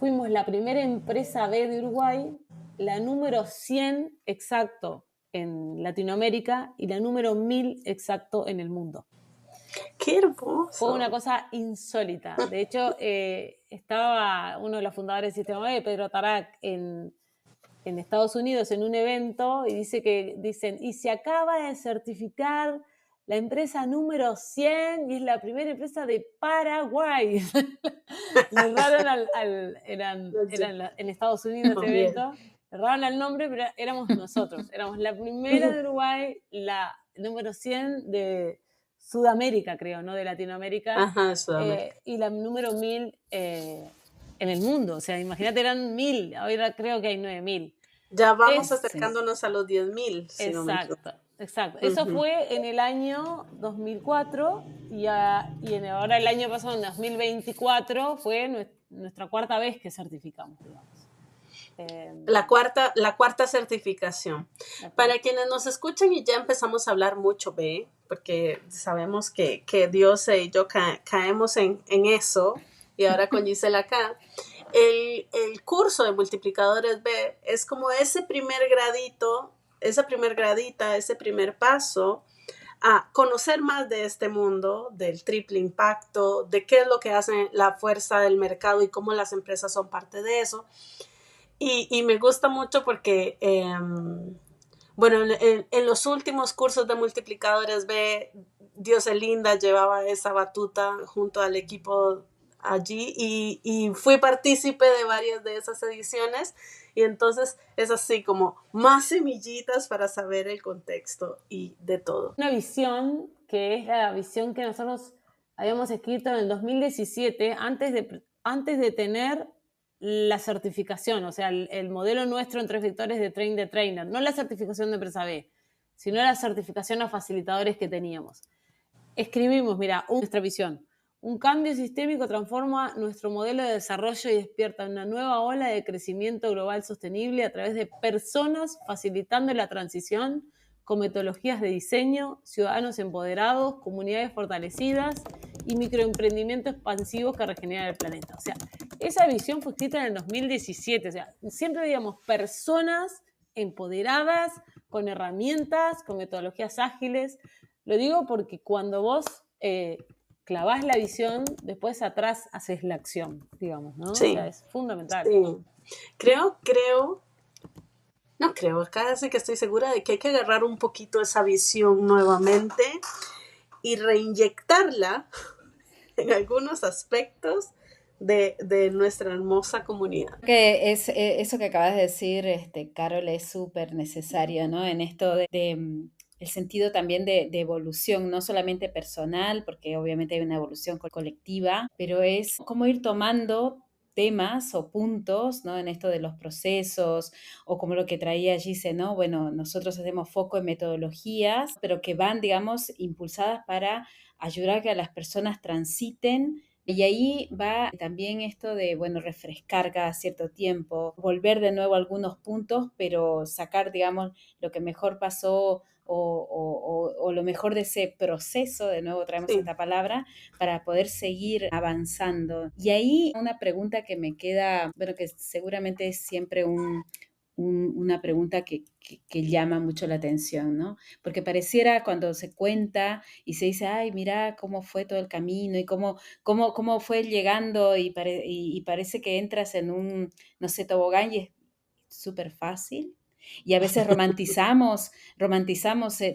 Speaker 4: fuimos la primera empresa B de Uruguay, la número 100 exacto en Latinoamérica y la número 1000 exacto en el mundo.
Speaker 2: ¡Qué hermoso!
Speaker 4: Fue una cosa insólita. De hecho, estaba uno de los fundadores del Sistema B, Pedro Tarac, en Estados Unidos en un evento y dicen, y se acaba de certificar la empresa número 100 y es la primera empresa de Paraguay. Le erraron en Estados Unidos este evento, le erraron al nombre, pero éramos nosotros. Éramos la primera de Uruguay, la número 100 de Sudamérica, creo, no de Latinoamérica.
Speaker 2: Ajá, Sudamérica.
Speaker 4: Y la número 1000 en el mundo. O sea, imagínate, eran 1000, ahora creo que hay 9000.
Speaker 2: Ya vamos acercándonos a los 10.000. Si
Speaker 4: exacto, exacto. Eso fue en el año 2004 y ahora el año pasado, en 2024, fue nuestra cuarta vez que certificamos, digamos.
Speaker 2: La cuarta certificación. Para quienes nos escuchan y ya empezamos a hablar mucho B, porque sabemos que Dios y yo caemos en eso, y ahora con Giselle acá, el curso de multiplicadores B es como ese primer gradito, esa primer gradita, ese primer paso a conocer más de este mundo, del triple impacto, de qué es lo que hace la fuerza del mercado y cómo las empresas son parte de eso. Y me gusta mucho porque, bueno, en los últimos cursos de multiplicadores B, Dioselinda llevaba esa batuta junto al equipo allí y fui partícipe de varias de esas ediciones, y entonces es así como más semillitas para saber el contexto y de todo.
Speaker 4: Una visión que es la visión que nosotros habíamos escrito en el 2017 antes de tener la certificación, o sea, el modelo nuestro en Tres Vectores de Train the Trainer, no la certificación de empresa B, sino la certificación a facilitadores que teníamos. Escribimos, mira, nuestra visión. Un cambio sistémico transforma nuestro modelo de desarrollo y despierta una nueva ola de crecimiento global sostenible a través de personas facilitando la transición con metodologías de diseño, ciudadanos empoderados, comunidades fortalecidas y microemprendimientos expansivos que regeneran el planeta. O sea, esa visión fue escrita en el 2017. O sea, siempre veíamos personas empoderadas, con herramientas, con metodologías ágiles. Lo digo porque cuando vos clavás la visión, después atrás haces la acción, digamos, ¿no?
Speaker 2: Sí.
Speaker 4: O sea, es fundamental.
Speaker 2: Sí. Casi que estoy segura de que hay que agarrar un poquito esa visión nuevamente y reinyectarla en algunos aspectos de nuestra hermosa comunidad.
Speaker 3: Que es eso que acabas de decir, Carol, es súper necesario, ¿no? En esto de el sentido también de evolución, no solamente personal, porque obviamente hay una evolución colectiva, pero es cómo ir tomando temas o puntos, ¿no? En esto de los procesos, o como lo que traía Gise, ¿no? Bueno, nosotros hacemos foco en metodologías, pero que van, digamos, impulsadas para ayudar a que las personas transiten. Y ahí va también esto de, bueno, refrescar cada cierto tiempo, volver de nuevo a algunos puntos, pero sacar, digamos, lo que mejor pasó o lo mejor de ese proceso, de nuevo traemos esta palabra, para poder seguir avanzando. Y ahí una pregunta que me queda, bueno, que seguramente es siempre una pregunta que llama mucho la atención, ¿no? Porque pareciera cuando se cuenta y se dice, ay, mira cómo fue todo el camino y cómo fue llegando y parece que entras en un, no sé, tobogán y es súper fácil. Y a veces romantizamos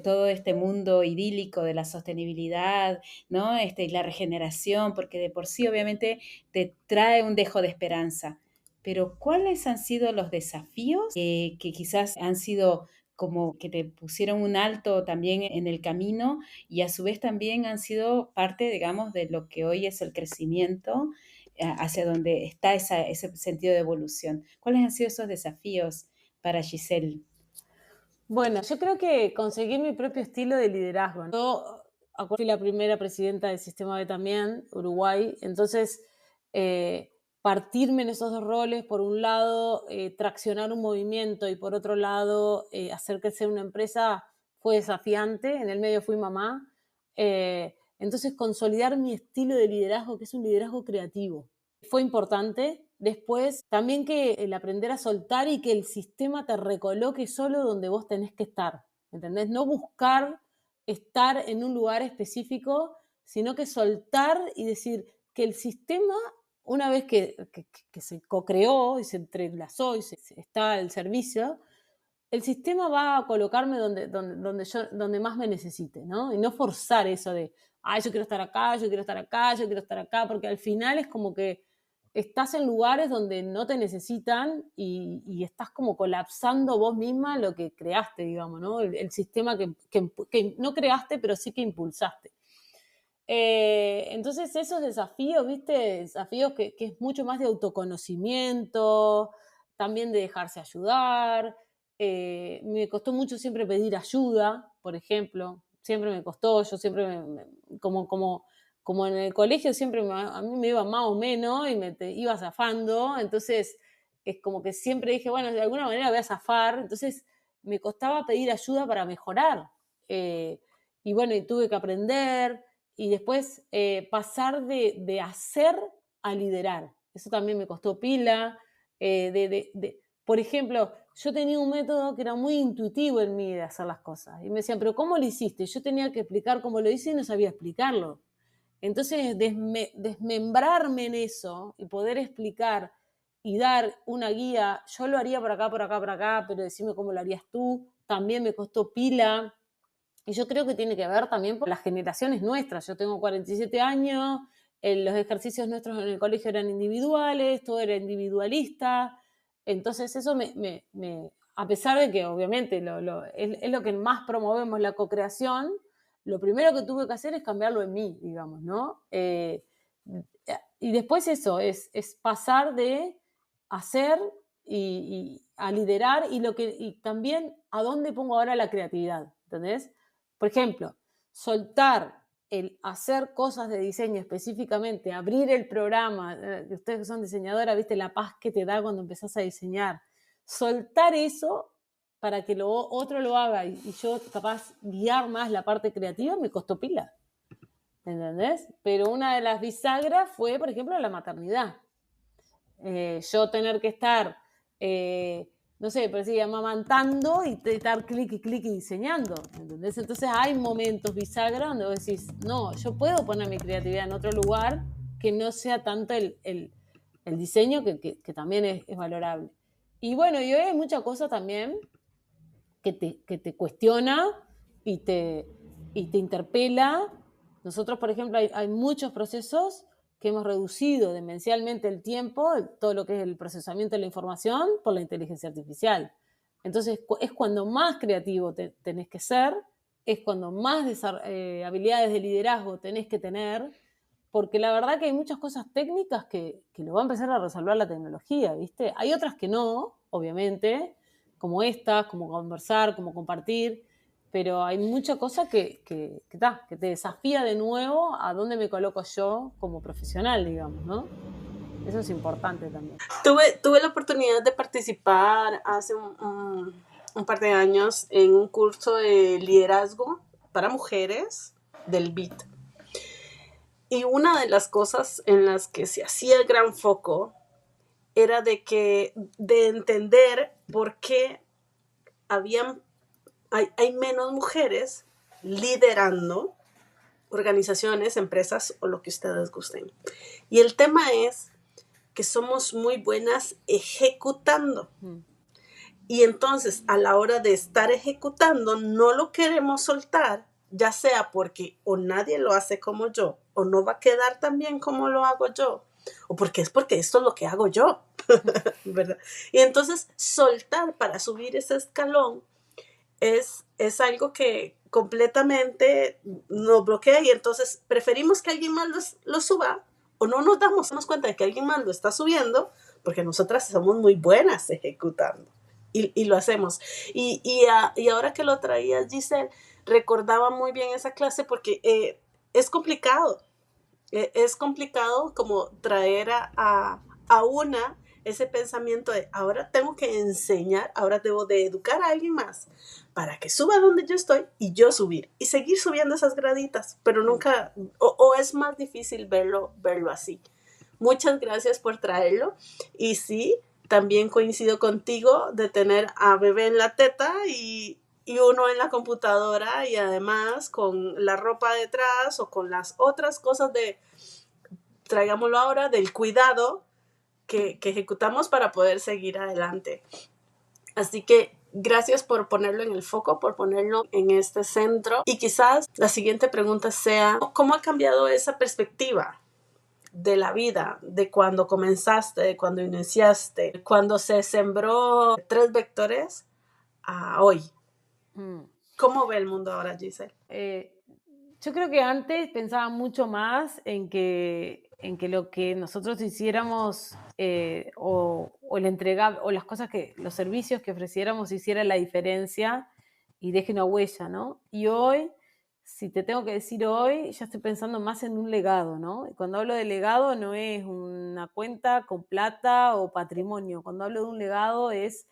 Speaker 3: todo este mundo idílico de la sostenibilidad, ¿no? Y la regeneración, porque de por sí obviamente te trae un dejo de esperanza. Pero ¿cuáles han sido los desafíos que quizás han sido como que te pusieron un alto también en el camino y a su vez también han sido parte, digamos, de lo que hoy es el crecimiento hacia donde está ese sentido de evolución? ¿Cuáles han sido esos desafíos para Giselle?
Speaker 4: Bueno, yo creo que conseguí mi propio estilo de liderazgo. Yo fui la primera presidenta del Sistema B también, Uruguay, entonces partirme en esos dos roles, por un lado traccionar un movimiento y por otro lado hacer crecer una empresa fue desafiante. En el medio fui mamá, entonces consolidar mi estilo de liderazgo, que es un liderazgo creativo, fue importante. Después, también que el aprender a soltar y que el sistema te recoloque solo donde vos tenés que estar, ¿entendés? No buscar estar en un lugar específico, sino que soltar y decir que el sistema, una vez que se co-creó y se entrelazó y está al servicio, el sistema va a colocarme donde más me necesite, ¿no? Y no forzar eso de, ay, yo quiero estar acá, yo quiero estar acá, yo quiero estar acá, porque al final es como que estás en lugares donde no te necesitan y estás como colapsando vos misma lo que creaste, digamos, ¿no? El sistema que no creaste, pero sí que impulsaste. Entonces esos desafíos, ¿viste? Desafíos que es mucho más de autoconocimiento, también de dejarse ayudar. Me costó mucho siempre pedir ayuda, por ejemplo. Siempre me costó, yo siempre como en el colegio siempre a mí me iba más o menos y iba zafando, entonces es como que siempre dije, bueno, de alguna manera voy a zafar, entonces me costaba pedir ayuda para mejorar. Y bueno, y tuve que aprender y después pasar de hacer a liderar. Eso también me costó pila. Por ejemplo, yo tenía un método que era muy intuitivo en mí de hacer las cosas. Y me decían, pero ¿cómo lo hiciste? Yo tenía que explicar cómo lo hice y no sabía explicarlo. Entonces, desmembrarme en eso y poder explicar y dar una guía, yo lo haría por acá, por acá, por acá, pero decime cómo lo harías tú, también me costó pila. Y yo creo que tiene que ver también por las generaciones nuestras. Yo tengo 47 años, los ejercicios nuestros en el colegio eran individuales, todo era individualista. Entonces eso a pesar de que obviamente es lo que más promovemos, la co-creación, lo primero que tuve que hacer es cambiarlo en mí, digamos, ¿no? Y después eso, es pasar de hacer y a liderar y también a dónde pongo ahora la creatividad, ¿entendés? Por ejemplo, soltar el hacer cosas de diseño específicamente, abrir el programa, ustedes que son diseñadoras, viste la paz que te da cuando empezás a diseñar, soltar eso para que otro lo haga y yo capaz guiar más la parte creativa, me costó pila, ¿entendés? Pero una de las bisagras fue, por ejemplo, la maternidad. Yo tener que estar no sé, pero sí, amamantando y estar clic y diseñando, ¿entendés? Entonces hay momentos bisagra donde vos decís, no, yo puedo poner mi creatividad en otro lugar que no sea tanto el diseño, que también es valorable. Y bueno, y hoy hay mucha cosa también que te cuestiona y te interpela. Nosotros, por ejemplo, hay muchos procesos que hemos reducido demencialmente el tiempo, todo lo que es el procesamiento de la información, por la inteligencia artificial. Entonces, es cuando más creativo tenés que ser, es cuando más habilidades de liderazgo tenés que tener, porque la verdad que hay muchas cosas técnicas que lo va a empezar a resolver la tecnología, ¿viste? Hay otras que no, obviamente, como estas, como conversar, como compartir, pero hay mucha cosa que te desafía de nuevo a dónde me coloco yo como profesional, digamos, ¿no? Eso es importante también.
Speaker 2: Tuve la oportunidad de participar hace un par de años en un curso de liderazgo para mujeres del BIT. Y una de las cosas en las que se hacía el gran foco era de entender por qué hay menos mujeres liderando organizaciones, empresas o lo que ustedes gusten. Y el tema es que somos muy buenas ejecutando. Y entonces, a la hora de estar ejecutando, no lo queremos soltar, ya sea porque o nadie lo hace como yo, o no va a quedar tan bien como lo hago yo, o porque esto es lo que hago yo, ¿verdad? Y entonces, soltar para subir ese escalón es algo que completamente nos bloquea, y entonces preferimos que alguien más lo suba, o no nos damos cuenta de que alguien más lo está subiendo, porque nosotras somos muy buenas ejecutando y lo hacemos. Y ahora que lo traía Giselle, recordaba muy bien esa clase porque es complicado. Es complicado como traer a una ese pensamiento de ahora tengo que enseñar, ahora debo de educar a alguien más para que suba donde yo estoy y yo subir y seguir subiendo esas graditas, pero nunca, o es más difícil verlo así. Muchas gracias por traerlo. Y sí, también coincido contigo de tener a bebé en la teta y uno en la computadora, y además con la ropa detrás o con las otras cosas traigámoslo ahora, del cuidado que ejecutamos para poder seguir adelante. Así que gracias por ponerlo en el foco, por ponerlo en este centro. Y quizás la siguiente pregunta sea, ¿cómo ha cambiado esa perspectiva de la vida, de cuando comenzaste, de cuando iniciaste, cuando se sembró 3 vectores a hoy? ¿Cómo ve el mundo ahora, Giselle?
Speaker 4: Yo creo que antes pensaba mucho más en que lo que nosotros hiciéramos o las cosas los servicios que ofreciéramos hicieran la diferencia y deje una huella, ¿no? Y hoy, si te tengo que decir hoy, ya estoy pensando más en un legado, ¿no? Y cuando hablo de legado no es una cuenta con plata o patrimonio. Cuando hablo de un legado es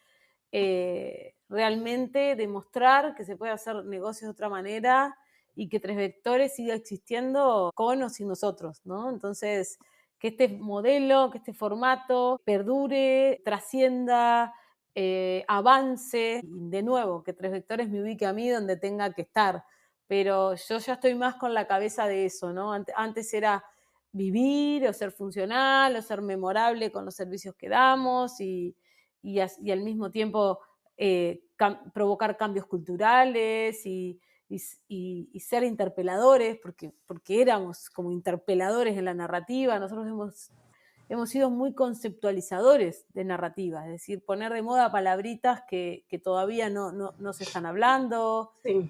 Speaker 4: realmente demostrar que se puede hacer negocios de otra manera y que Tres Vectores siga existiendo con o sin nosotros, ¿no? Entonces, que este modelo, que este formato perdure, trascienda, avance, y de nuevo, que Tres Vectores me ubique a mí donde tenga que estar. Pero yo ya estoy más con la cabeza de eso, ¿no? Antes era vivir o ser funcional o ser memorable con los servicios que damos y al mismo tiempo provocar cambios culturales y ser interpeladores, porque éramos como interpeladores en la narrativa. Nosotros hemos sido muy conceptualizadores de narrativa, es decir, poner de moda palabritas que todavía no se están hablando.
Speaker 2: Sí.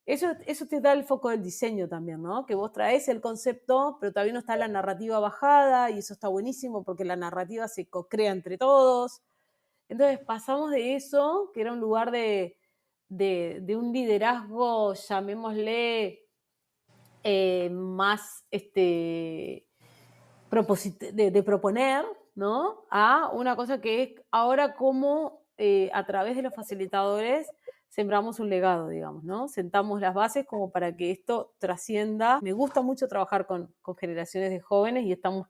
Speaker 4: Eso te da el foco del diseño también, ¿no? Que vos traes el concepto, pero todavía no está la narrativa bajada, y eso está buenísimo porque la narrativa se co-crea entre todos. Entonces pasamos de eso, que era un lugar de un liderazgo, llamémosle, más de proponer, ¿no? A una cosa que es ahora como a través de los facilitadores sembramos un legado, digamos, ¿no? Sentamos las bases como para que esto trascienda. Me gusta mucho trabajar con generaciones de jóvenes y estamos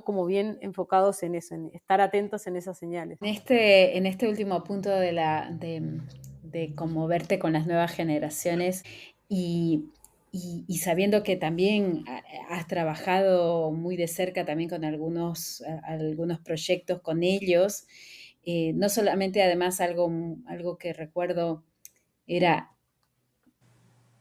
Speaker 4: como bien enfocados en eso, en estar atentos en esas señales.
Speaker 3: En este último punto de conmoverte con las nuevas generaciones y sabiendo que también has trabajado muy de cerca también con algunos proyectos con ellos, no solamente además algo que recuerdo era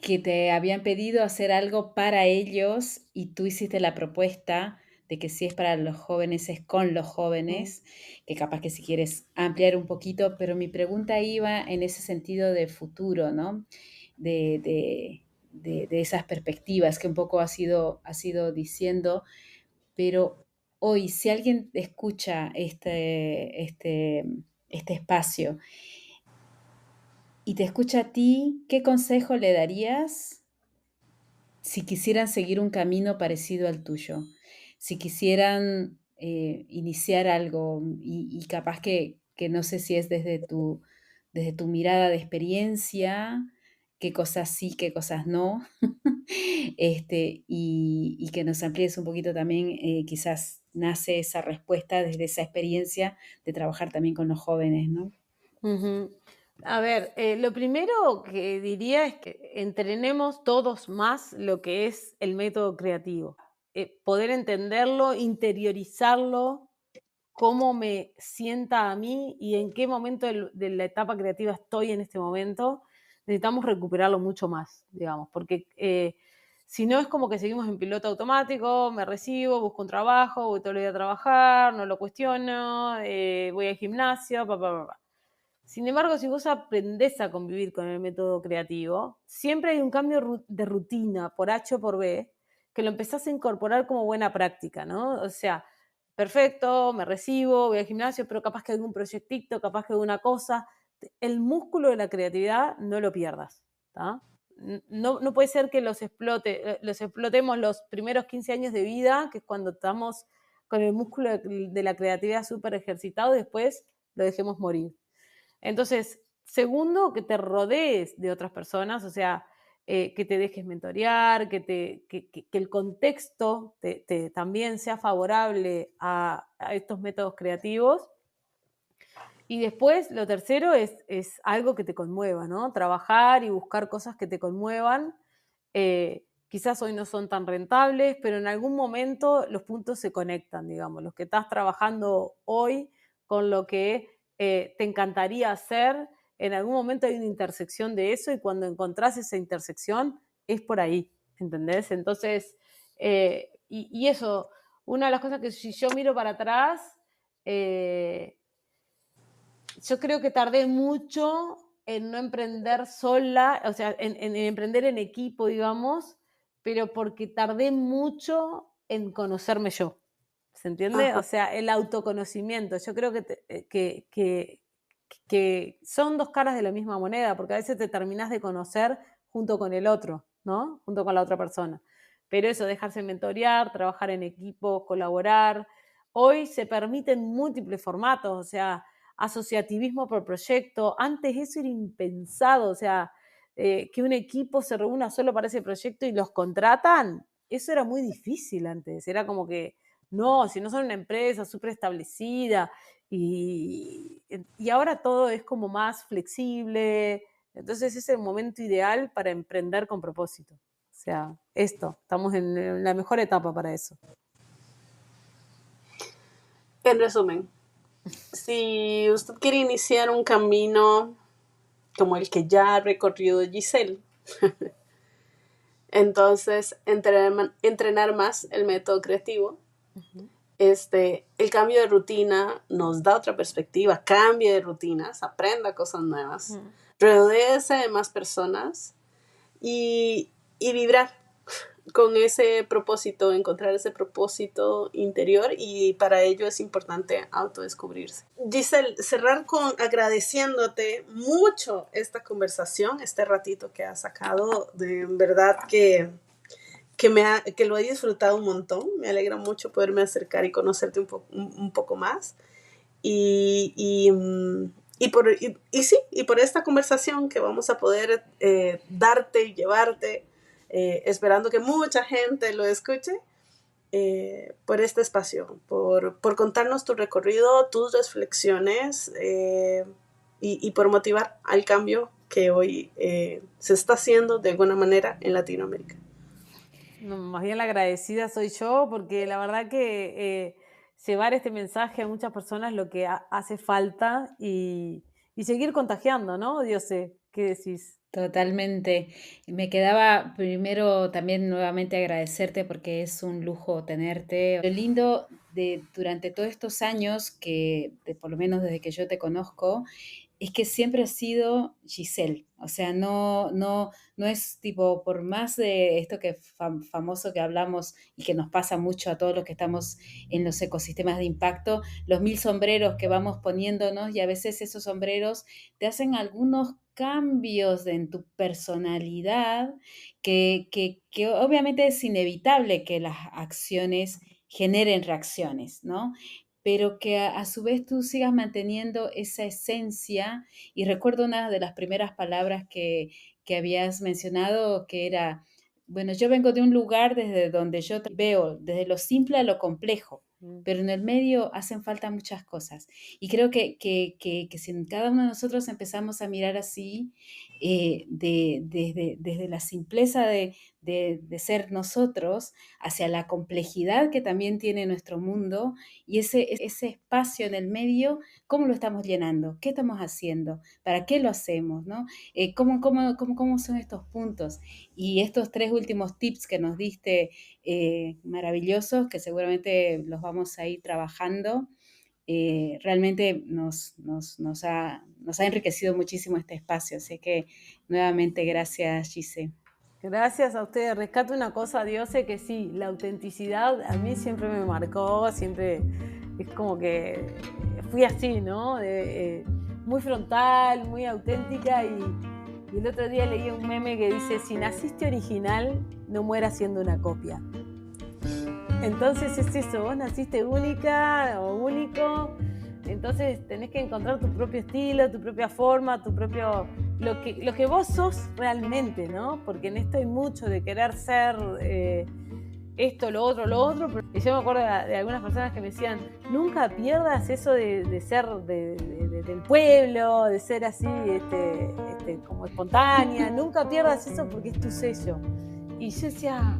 Speaker 3: que te habían pedido hacer algo para ellos y tú hiciste la propuesta de que si es para los jóvenes, es con los jóvenes, que capaz que si quieres ampliar un poquito, pero mi pregunta iba en ese sentido de futuro, ¿no? De esas perspectivas que un poco has ido diciendo, pero hoy, si alguien escucha este espacio y te escucha a ti, ¿qué consejo le darías si quisieran seguir un camino parecido al tuyo? Si quisieran iniciar algo y capaz que no sé si es desde tu mirada de experiencia, qué cosas sí, qué cosas no, y que nos amplíes un poquito también quizás nace esa respuesta desde esa experiencia de trabajar también con los jóvenes, ¿no?
Speaker 4: Ujú. A ver, lo primero que diría es que entrenemos todos más lo que es el método creativo. Poder entenderlo, interiorizarlo, cómo me sienta a mí y en qué momento de la etapa creativa estoy en este momento. Necesitamos recuperarlo mucho más, digamos, porque si no es como que seguimos en piloto automático, me recibo, busco un trabajo, voy todo el día a trabajar, no lo cuestiono, voy al gimnasio, pa. Sin embargo, si vos aprendés a convivir con el método creativo, siempre hay un cambio de rutina por H o por B, que lo empezás a incorporar como buena práctica, ¿no? O sea, perfecto, me recibo, voy al gimnasio, pero capaz que algún proyectito, capaz que alguna cosa. El músculo de la creatividad no lo pierdas, ¿tá? No puede ser que los explotemos los primeros 15 años de vida, que es cuando estamos con el músculo de la creatividad súper ejercitado, y después lo dejemos morir. Entonces, segundo, que te rodees de otras personas, o sea, que te dejes mentorear, que el contexto también sea favorable a estos métodos creativos. Y después, lo tercero es algo que te conmueva, ¿no? Trabajar y buscar cosas que te conmuevan. Quizás hoy no son tan rentables, pero en algún momento los puntos se conectan, digamos, los que estás trabajando hoy con lo que te encantaría hacer, en algún momento hay una intersección de eso y cuando encontrás esa intersección es por ahí, ¿entendés? Entonces, y eso, una de las cosas que si yo miro para atrás, yo creo que tardé mucho en no emprender sola, o sea, en emprender en equipo, digamos, pero porque tardé mucho en conocerme yo. ¿Se entiende?
Speaker 2: Ajá.
Speaker 4: O sea, el autoconocimiento. Yo creo que son dos caras de la misma moneda, porque a veces te terminás de conocer junto con el otro, ¿no? Junto con la otra persona. Pero eso, dejarse mentorear, trabajar en equipo, colaborar. Hoy se permiten múltiples formatos, o sea, asociativismo por proyecto. Antes eso era impensado, o sea, que un equipo se reúna solo para ese proyecto y los contratan, eso era muy difícil antes. Era como que, no, si no son una empresa súper establecida, y ahora todo es como más flexible, entonces es el momento ideal para emprender con propósito. O sea, estamos en la mejor etapa para eso.
Speaker 2: En resumen, si usted quiere iniciar un camino como el que ya ha recorrido Giselle, entonces entrenar más el método creativo. El cambio de rutina nos da otra perspectiva, cambie de rutinas, aprenda cosas nuevas, rodéese de más personas y vibrar con ese propósito, encontrar ese propósito interior, y para ello es importante autodescubrirse. Giselle, cerrar con agradeciéndote mucho esta conversación, este ratito que has sacado, de verdad que lo he disfrutado un montón. Me alegra mucho poderme acercar y conocerte un poco más. Y por esta conversación que vamos a poder darte y llevarte, esperando que mucha gente lo escuche, por este espacio, por contarnos tu recorrido, tus reflexiones, y por motivar al cambio que hoy se está haciendo de alguna manera en Latinoamérica.
Speaker 4: No, más bien la agradecida soy yo, porque la verdad que llevar este mensaje a muchas personas es lo que hace falta, y seguir contagiando, ¿no? Dios sé, ¿qué decís?
Speaker 3: Totalmente. Me quedaba primero también nuevamente agradecerte porque es un lujo tenerte. Lo lindo de durante todos estos años por lo menos desde que yo te conozco, es que siempre ha sido Giselle. O sea, no es tipo, por más de esto que famoso que hablamos y que nos pasa mucho a todos los que estamos en los ecosistemas de impacto, los 1000 sombreros que vamos poniéndonos, y a veces esos sombreros te hacen algunos cambios en tu personalidad que obviamente es inevitable que las acciones generen reacciones, ¿no? Pero que a su vez tú sigas manteniendo esa esencia. Y recuerdo una de las primeras palabras que habías mencionado, que era, bueno, yo vengo de un lugar desde donde yo veo desde lo simple a lo complejo. pero en el medio hacen falta muchas cosas. Y creo que si cada uno de nosotros empezamos a mirar así, desde la simpleza de ser nosotros, hacia la complejidad que también tiene nuestro mundo, y ese espacio en el medio, ¿cómo lo estamos llenando? ¿Qué estamos haciendo? ¿Para qué lo hacemos? ¿No? ¿Cómo son estos puntos? Y estos 3 últimos tips que nos diste, maravillosos, que seguramente los vamos a ir trabajando, realmente nos ha enriquecido muchísimo este espacio. Así que nuevamente gracias, Gise.
Speaker 4: Gracias a ustedes. Rescato una cosa, Diose, que sí, la autenticidad a mí siempre me marcó, siempre es como que fui así, ¿no? Muy frontal, muy auténtica, y el otro día leí un meme que dice: si naciste original, no mueras siendo una copia. Entonces es eso, vos naciste única o único, entonces tenés que encontrar tu propio estilo, tu propia forma, lo que vos sos realmente, ¿no? Porque en esto hay mucho de querer ser esto, lo otro. Y yo me acuerdo de algunas personas que me decían: nunca pierdas eso de ser del pueblo, de ser así, como espontánea, nunca pierdas eso porque es tu sello. Y yo decía: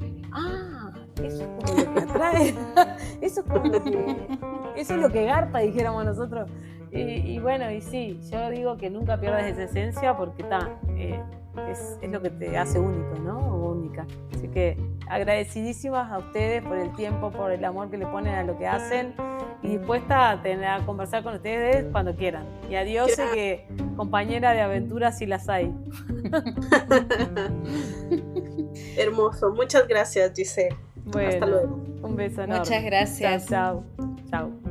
Speaker 4: eso es como lo que atrae, eso es lo que garpa, dijéramos nosotros. Y bueno, y sí, yo digo que nunca pierdas esa esencia, porque es lo que te hace único, ¿no? O única. Así que agradecidísimas a ustedes por el tiempo, por el amor que le ponen a lo que hacen, y dispuesta a conversar con ustedes cuando quieran. Y adiós, sé que compañera de aventuras sí las hay.
Speaker 2: Hermoso, muchas gracias, Giselle.
Speaker 4: Bueno,
Speaker 2: hasta luego.
Speaker 4: Un beso enorme.
Speaker 3: Muchas gracias.
Speaker 4: Chao. Chao.